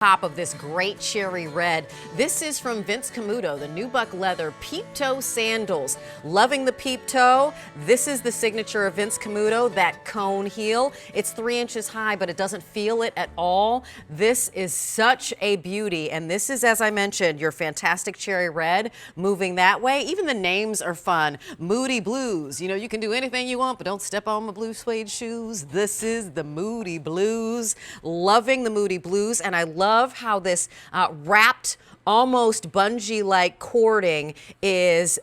Top of this great cherry red. This is from Vince Camuto, the Nubuck leather Peep toe sandals. Loving the Peep toe. This is the signature of Vince Camuto, that cone heel. It's 3 inches high, but it doesn't feel it at all. This is such a beauty, and this is, as I mentioned, your fantastic cherry red. Moving that way, even the names are fun. Moody Blues. You know, you can do anything you want, but don't step on my blue suede shoes. This is the Moody Blues. Loving the Moody Blues, and I love how this wrapped, almost bungee-like cording is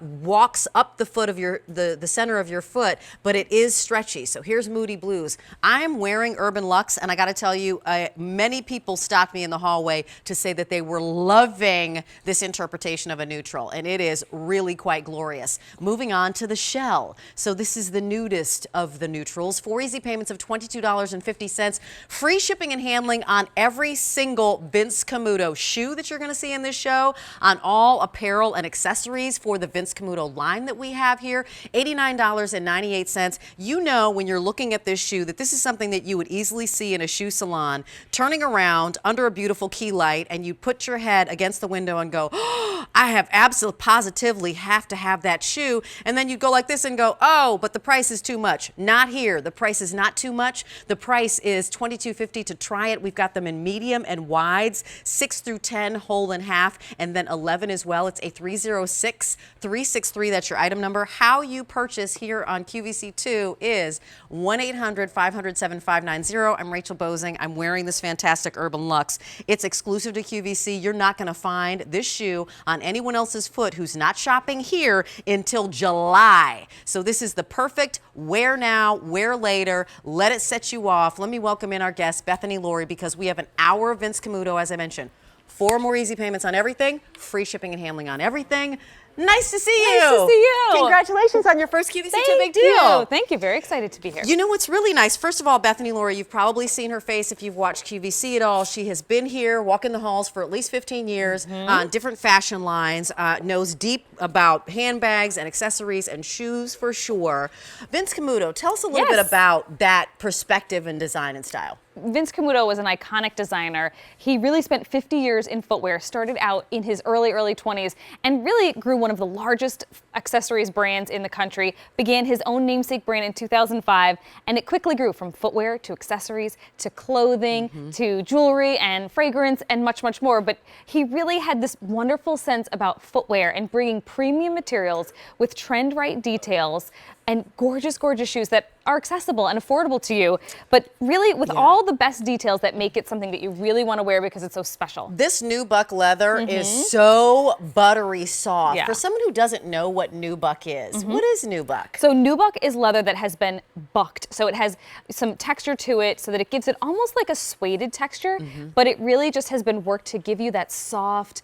walks up the foot of the center of your foot, but it is stretchy. So here's Moody Blues. I'm wearing Urban Luxe, and I got to tell you, many people stopped me in the hallway to say that they were loving this interpretation of a neutral, and it is really quite glorious. Moving on to the shell. So this is the nudist of the neutrals. 4 easy payments of $22.50. Free shipping and handling on every single Vince Camuto shoe that you're going to see in this show, on all apparel and accessories for the Vince Camuto line that we have here. $89.98. You know, when you're looking at this shoe, that this is something that you would easily see in a shoe salon, turning around under a beautiful key light, and you put your head against the window and go, oh, I have absolutely positively have to have that shoe. And then you go like this and go, oh, but the price is too much. Not here. The price is not too much. The price is $22.50 to try it. We've got them in medium and wides, 6 through 10, whole and half, and then 11 as well. It's a 306-363. That's your item number. How you purchase here on QVC2 is 1-800-500-7590. I'm Rachel Bozing. I'm wearing this fantastic Urban Luxe. It's exclusive to QVC. You're not going to find this shoe on anyone else's foot who's not shopping here until July. So this is the perfect wear now, wear later. Let it set you off. Let me welcome in our guest, Bethany Laurie, because we have an hour of Vince Camuto, as I mentioned. 4 more easy payments on everything, free shipping and handling on everything. Nice to see you. Nice to see you. Congratulations on your first QVC2 Big Deal. Thank you. Thank you. Very excited to be here. You know what's really nice? First of all, Bethany Laurie, you've probably seen her face if you've watched QVC at all. She has been here walking the halls for at least 15 years on different fashion lines, knows deep about handbags and accessories and shoes for sure. Vince Camuto, tell us a little bit about that perspective in design and style. Vince Camuto was an iconic designer. He really spent 50 years in footwear, started out in his early 20s, and really grew one of the largest accessories brands in the country, began his own namesake brand in 2005, and it quickly grew from footwear to accessories to clothing to jewelry and fragrance and much, much more. But he really had this wonderful sense about footwear and bringing premium materials with trend-right details and gorgeous, gorgeous shoes that are accessible and affordable to you, but really with all the best details that make it something that you really want to wear because it's so special. This Nubuck leather is so buttery soft. For someone who doesn't know what Nubuck is, what is Nubuck? So Nubuck is leather that has been bucked. So it has some texture to it so that it gives it almost like a suede texture, but it really just has been worked to give you that soft,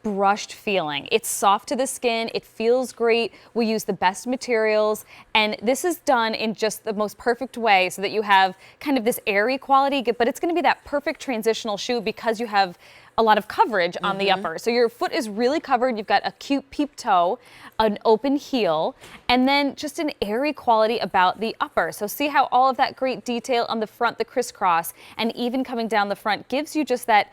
brushed feeling. It's soft to the skin, it feels great, we use the best materials, and this is done in just the most perfect way so that you have kind of this airy quality, but it's going to be that perfect transitional shoe because you have a lot of coverage on the upper. So your foot is really covered, you've got a cute peep toe, an open heel, and then just an airy quality about the upper. So see how all of that great detail on the front, the crisscross, and even coming down the front gives you just that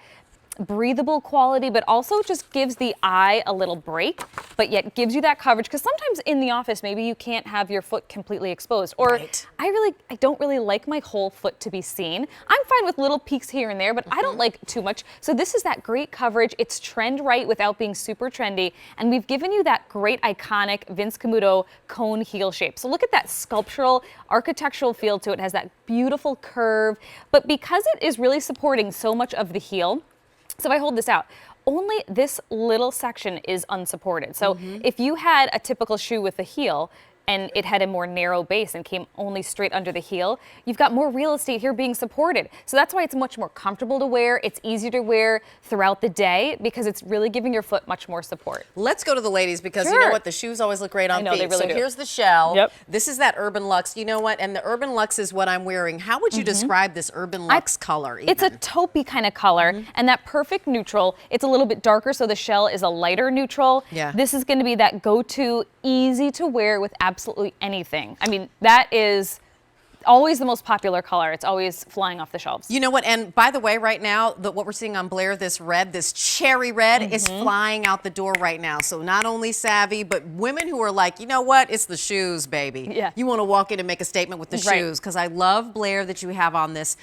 breathable quality, but also just gives the eye a little break, but yet gives you that coverage. Because sometimes in the office, maybe you can't have your foot completely exposed, or I don't really like my whole foot to be seen. I'm fine with little peaks here and there, but I don't like too much. So this is that great coverage. It's trend right without being super trendy, and we've given you that great iconic Vince Camuto cone heel shape. So look at that sculptural, architectural feel to it. It has that beautiful curve, but because it is really supporting so much of the heel, so if I hold this out, only this little section is unsupported. So if you had a typical shoe with a heel, and it had a more narrow base and came only straight under the heel, you've got more real estate here being supported. So that's why it's much more comfortable to wear. It's easier to wear throughout the day because it's really giving your foot much more support. Let's go to the ladies because you know what? The shoes always look great on feet. They really do. Here's the shell. This is that Urban Luxe. You know what? And the Urban Luxe is what I'm wearing. How would you describe this Urban Luxe color even? It's a taupey kind of color, and that perfect neutral. It's a little bit darker, so the shell is a lighter neutral. This is going to be that go-to, easy to wear with absolutely anything. I mean, that is always the most popular color. It's always flying off the shelves. You know what? And by the way, right now, what we're seeing on Blair, this red, this cherry red, is flying out the door right now. So not only savvy, but women who are like, you know what? It's the shoes, baby. Yeah. You want to walk in and make a statement with the shoes, because I love, Blair, that you have on this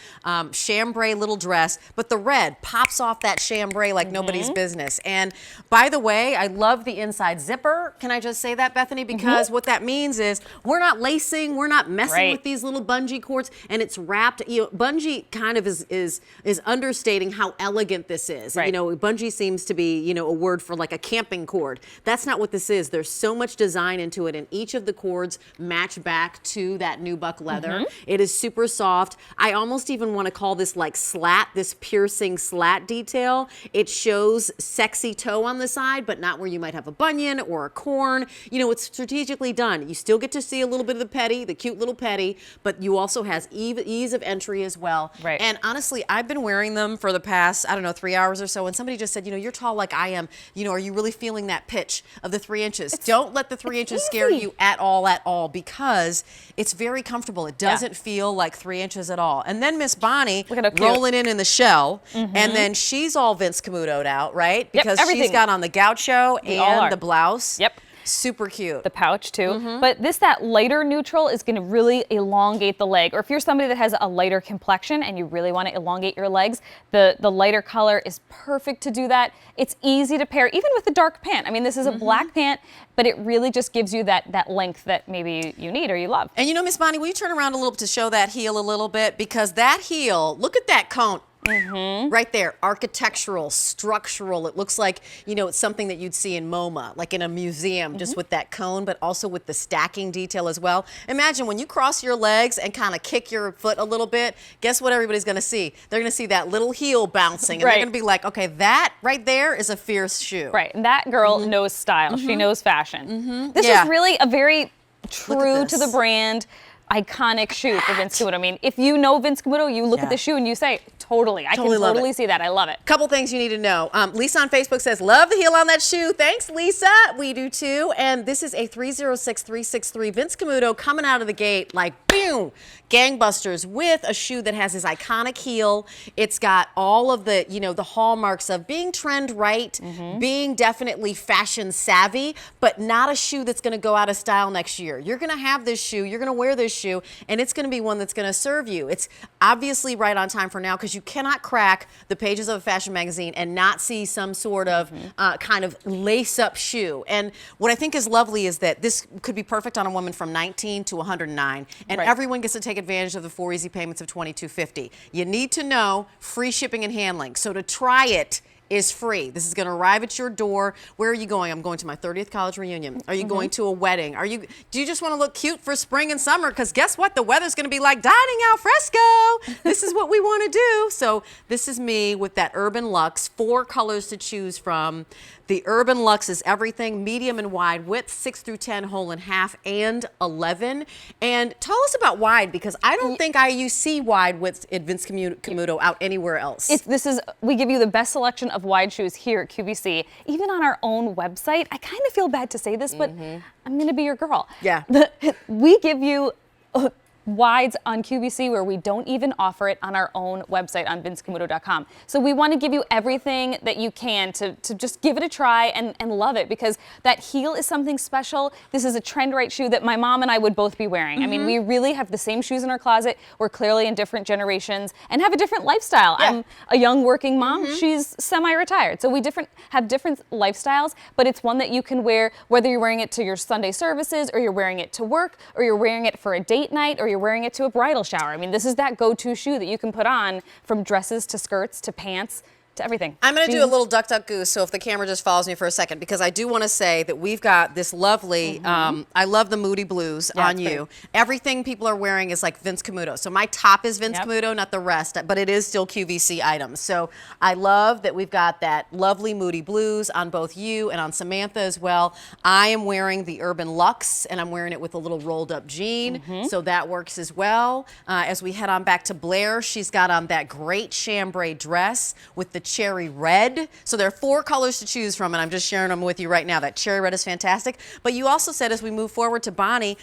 chambray little dress, but the red pops off that chambray like nobody's business. And by the way, I love the inside zipper. Can I just say that, Bethany? Because what that means is we're not lacing, we're not messing with these little bungee cords, and it's wrapped. You know, bungee kind of is understating how elegant this is. You know, bungee seems to be, you know, a word for like a camping cord. That's not what this is. There's so much design into it, and each of the cords match back to that Nubuck leather. It is super soft. I almost even want to call this like slat, this piercing slat detail. It shows sexy toe on the side, but not where you might have a bunion or a corn. You know, it's strategically done. You still get to see a little bit of the petty, the cute little petty, but you also has ease of entry as well. And honestly, I've been wearing them for the past, I don't know, 3 hours or so, and somebody just said, you know, you're tall like I am. You know, are you really feeling that pitch of the 3 inches? Don't let the 3 inches scare you at all, because it's very comfortable. It doesn't feel like 3 inches at all. And then Miss Bonnie rolling in the shell, and then she's all Vince Camuto'd out, right? Because she's got on the gaucho and the blouse. Super cute. The pouch too. But that lighter neutral is going to really elongate the leg. Or if you're somebody that has a lighter complexion and you really want to elongate your legs, the lighter color is perfect to do that. It's easy to pair even with the dark pant. I mean, this is a black pant, but it really just gives you that length that maybe you need or you love. And you know, Miss Bonnie, will you turn around a little bit to show that heel a little bit? Because that heel, look at that cone. Right there, architectural, structural. It looks like, you know, it's something that you'd see in MoMA, like in a museum, just with that cone, but also with the stacking detail as well. Imagine when you cross your legs and kind of kick your foot a little bit, guess what everybody's going to see? They're going to see that little heel bouncing, and they're going to be like, okay, that right there is a fierce shoe. And that girl knows style. She knows fashion. This is really a very true to the brand, iconic shoe for Vince Camuto. I mean, if you know Vince Camuto, you look at the shoe and you say, totally. I can totally see that. I love it. Couple things you need to know. Lisa on Facebook says, love the heel on that shoe. Thanks, Lisa. We do too. And this is a 306363 Vince Camuto coming out of the gate like, boom, gangbusters with a shoe that has his iconic heel. It's got all of the, you know, the hallmarks of being trend right, being definitely fashion savvy, but not a shoe that's going to go out of style next year. You're going to have this shoe. You're going to wear this shoe, and it's going to be one that's going to serve you. It's obviously right on time for now, because you cannot crack the pages of a fashion magazine and not see some sort of kind of lace-up shoe. And what I think is lovely is that this could be perfect on a woman from 19 to 109, and everyone gets to take advantage of the 4 easy payments of $22.50. You need to know free shipping and handling. So to try it is free. This is going to arrive at your door. Where are you going? I'm going to my 30th college reunion. Are you going to a wedding? Do you just want to look cute for spring and summer? Because guess what? The weather's going to be like dining al fresco. This is what we want to do. So this is me with that Urban Luxe, 4 colors to choose from. The Urban Luxe is everything, medium and wide width, 6 through 10, whole and half, and 11. And tell us about wide, because I don't think you see wide width at Vince Camuto out anywhere else. We give you the best selection of wide shoes here at QVC. Even on our own website, I kind of feel bad to say this, but I'm going to be your girl. We give you wides on QVC where we don't even offer it on our own website on vincecamuto.com. So we want to give you everything that you can to just give it a try and love it, because that heel is something special. This is a trend right shoe that my mom and I would both be wearing. I mean, we really have the same shoes in our closet. We're clearly in different generations and have a different lifestyle. I'm a young working mom. She's semi-retired. So we have different lifestyles, but it's one that you can wear whether you're wearing it to your Sunday services, or you're wearing it to work, or you're wearing it for a date night, or you're wearing it to a bridal shower. I mean, this is that go-to shoe that you can put on, from dresses to skirts to pants to everything. I'm going to do a little duck, duck, goose, so if the camera just follows me for a second, because I do want to say that we've got this lovely, I love the Moody Blues on you. Everything people are wearing is like Vince Camuto. So my top is Vince Camuto, not the rest, but it is still QVC items. So I love that we've got that lovely Moody Blues on both you and on Samantha as well. I am wearing the Urban Luxe, and I'm wearing it with a little rolled up jean, so that works as well. As we head on back to Blair, she's got on that great chambray dress with the cherry red. So there are 4 colors to choose from, and I'm just sharing them with you right now. That cherry red is fantastic. But you also said, as we move forward to Bonnie,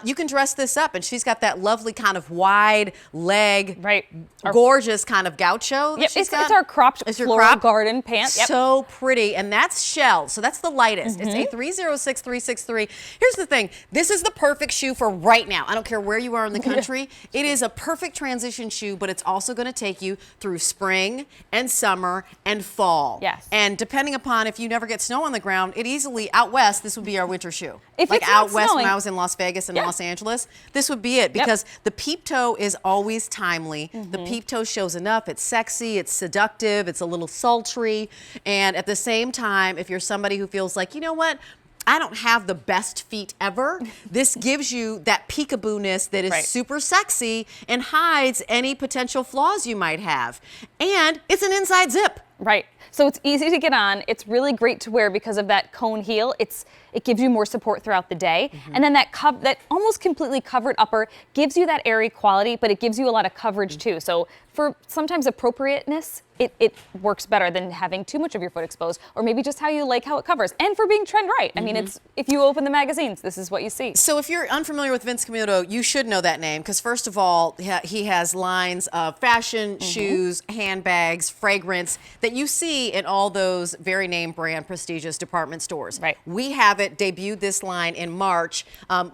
You can dress this up, and she's got that lovely kind of wide leg, Right. gorgeous kind of gaucho. Yep, it's our cropped floral garden pant. Yep. So pretty, and that's shell. So that's the lightest. It's a 306363. Here's the thing: this is the perfect shoe for right now. I don't care where you are in the country. It is a perfect transition shoe, but it's also going to take you through spring and summer and fall. Yes. And depending upon if you never get snow on the ground, it easily out west. This would be our winter shoe. If like it's out not west snowing, when I was in Las Vegas and Los Angeles, this would be it because the peep toe is always timely. The peep toe shows enough. It's sexy, it's seductive, it's a little sultry. And at the same time, if you're somebody who feels like, you know what, I don't have the best feet ever, this gives you that peekaboo-ness that is super sexy and hides any potential flaws you might have. And it's an inside zip. Right. So it's easy to get on. It's really great to wear because of that cone heel. It gives you more support throughout the day. And then that almost completely covered upper gives you that airy quality, but it gives you a lot of coverage too. So for sometimes appropriateness, it works better than having too much of your foot exposed, or maybe just how you like how it covers. And for being trend right. I mean, if you open the magazines, this is what you see. So if you're unfamiliar with Vince Camuto, you should know that name because first of all, he has lines of fashion, shoes, handbags, fragrance that you see in all those very name brand prestigious department stores. Right. We have it, debuted this line in March,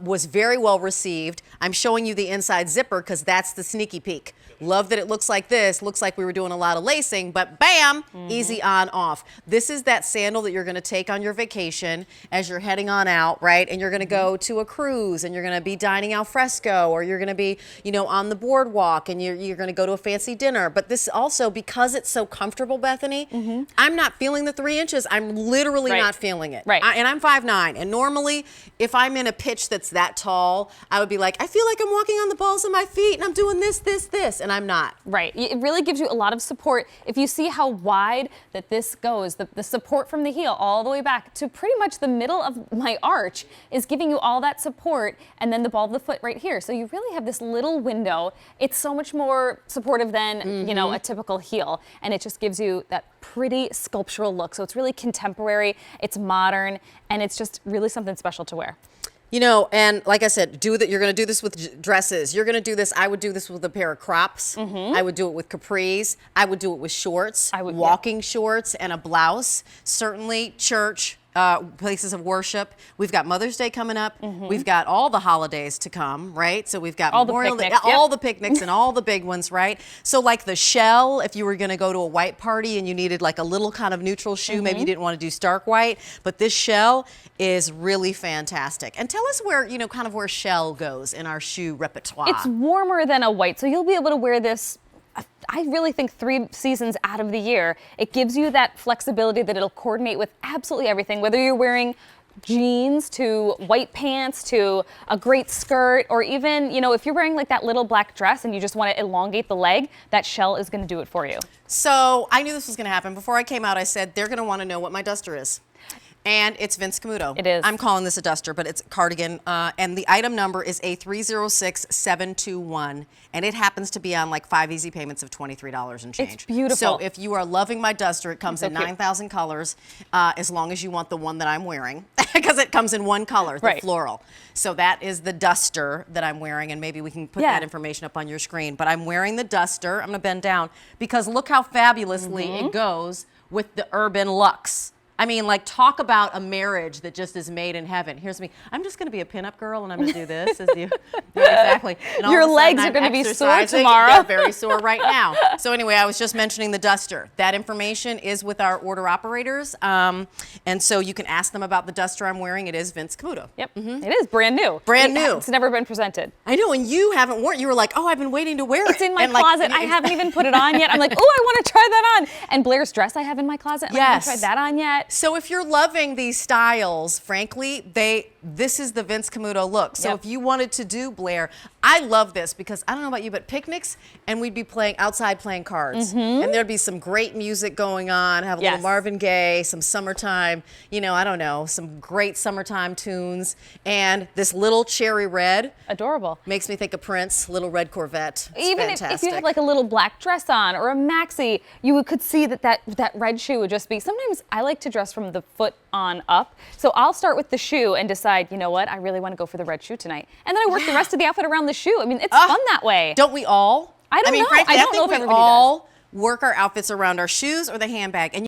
was very well received. I'm showing you the inside zipper because that's the sneaky peek. Love that it looks like this. Looks like we were doing a lot of lacing, but bam, easy on off. This is that sandal that you're going to take on your vacation as you're heading on out, right? And you're going to go to a cruise and you're going to be dining al fresco, or you're going to be, you know, on the boardwalk and you're going to go to a fancy dinner. But this also, because it's so comfortable, Bethany, I'm not feeling the 3 inches. I'm literally not feeling it. Right. And I'm 5'9". And normally, if I'm in a pitch that's that tall, I would be like, I feel like I'm walking on the balls of my feet and I'm doing this, this, this. And I'm not. Right. It really gives you a lot of support. If you see how wide that this goes, the support from the heel all the way back to pretty much the middle of my arch is giving you all that support, and then the ball of the foot right here. So you really have this little window. It's so much more supportive than, you know, a typical heel, and it just gives you that pretty sculptural look. So it's really contemporary, it's modern, and it's just really something special to wear. You know, and like I said, you're going to do this with dresses. You're going to do this. I would do this with a pair of crops. I would do it with capris. I would do it with shorts, walking shorts, and a blouse. Certainly church, places of worship. We've got Mother's Day coming up. We've got all the holidays to come, right? So we've got Memorial Day, all the picnics and all the big ones, right? So like the shell, if you were going to go to a white party and you needed like a little kind of neutral shoe, maybe you didn't want to do stark white, but this shell is really fantastic. And tell us where, you know, kind of where shell goes in our shoe repertoire. It's warmer than a white, so you'll be able to wear this, I really think 3 seasons out of the year. It gives you that flexibility that it'll coordinate with absolutely everything, whether you're wearing jeans to white pants to a great skirt, or even, you know, if you're wearing like that little black dress and you just want to elongate the leg, that shell is going to do it for you. So I knew this was going to happen. Before I came out, I said they're going to want to know what my duster is. And it's Vince Camuto. It is. I'm calling this a duster, but it's a cardigan. And the item number is A306721. And it happens to be on like 5 easy payments of $23 and change. It's beautiful. So if you are loving my duster, it comes in 9,000 colors, as long as you want the one that I'm wearing. Because it comes in one color, the floral. So that is the duster that I'm wearing. And maybe we can put that information up on your screen. But I'm wearing the duster. I'm going to bend down because look how fabulously it goes with the Urban Luxe. I mean, like, talk about a marriage that just is made in heaven. Here's me. I'm just going to be a pinup girl, and I'm going to do this. Exactly. And your legs are going to be sore tomorrow. They're very sore right now. So anyway, I was just mentioning the duster. That information is with our order operators, and so you can ask them about the duster I'm wearing. It is Vince Camuto. Yep. It is brand new. Brand new. It's never been presented. I know, and you haven't worn it. You were like, oh, I've been waiting to wear it. It's in my closet. I haven't even put it on yet. I'm like, oh, I want to try that on. And Blair's dress I have in my closet. I haven't tried that on yet. So if you're loving these styles, frankly, this is the Vince Camuto look. So if you wanted to do, Blair, I love this because I don't know about you, but picnics, and we'd be outside playing cards. And there'd be some great music going on, have a little Marvin Gaye, some summertime, you know, I don't know, some great summertime tunes. And this little cherry red. Adorable. Makes me think of Prince, little red Corvette. It's even if you have like a little black dress on or a maxi, you could see that red shoe would just be, sometimes I like to dress from the foot on up. So I'll start with the shoe and decide decide, you know what, I really want to go for the red shoe tonight. And then I work the rest of the outfit around the shoe. I mean, it's fun that way. Don't we all? I don't know. Frankly, I don't think know if we everybody all does. work our outfits around our shoes or the handbag. And